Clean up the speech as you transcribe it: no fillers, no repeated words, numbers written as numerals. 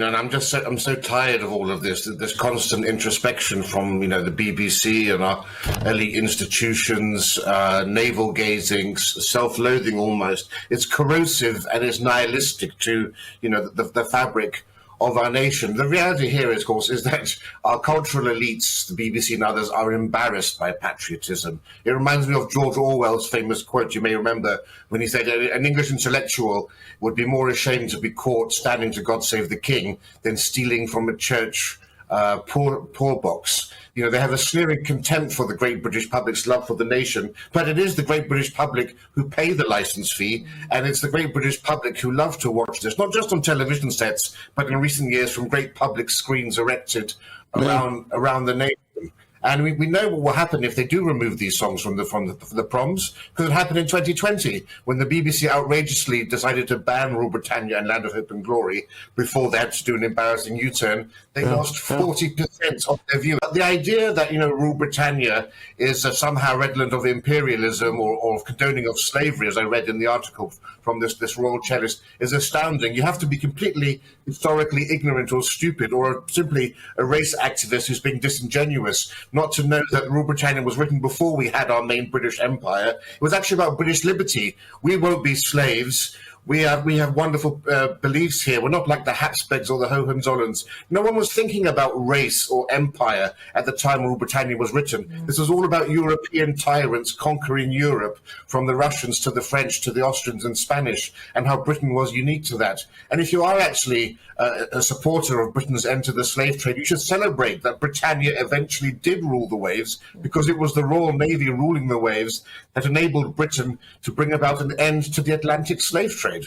And I'm so tired of all of this constant introspection from the BBC and our elite institutions, navel gazing, self-loathing almost. It's corrosive and it's nihilistic to the fabric of our nation. The reality here, of course, is that our cultural elites, the BBC and others, are embarrassed by patriotism. It reminds me of George Orwell's famous quote, you may remember, when he said an English intellectual would be more ashamed to be caught standing to God Save the King than stealing from a church poor box. They have a sneering contempt for the great British public's love for the nation, but it is the great British public who pay the license fee, and it's the great British public who love to watch this, not just on television sets, but in recent years from great public screens erected around the nation. And we know what will happen if they do remove these songs from the proms, because it happened in 2020 when the BBC outrageously decided to ban Rule Britannia and Land of Hope and Glory before they had to do an embarrassing U-turn. They lost 40% of their viewers. The idea that Rule Britannia is somehow redolent of imperialism or of condoning of slavery, as I read in the article from this royal cellist, is astounding. You have to be completely historically ignorant or stupid, or simply a race activist who's being disingenuous, not to know that Rule Britannia was written before we had our main British Empire. It was actually about British liberty. We won't be slaves. We have wonderful beliefs here. We're not like the Habsburgs or the Hohenzollerns. No one was thinking about race or empire at the time Rule Britannia was written. This was all about European tyrants conquering Europe, from the Russians to the French to the Austrians and Spanish, and how Britain was unique to that. And if you are actually a supporter of Britain's end to the slave trade, you should celebrate that Britannia eventually did rule the waves, because it was the Royal Navy ruling the waves that enabled Britain to bring about an end to the Atlantic slave trade.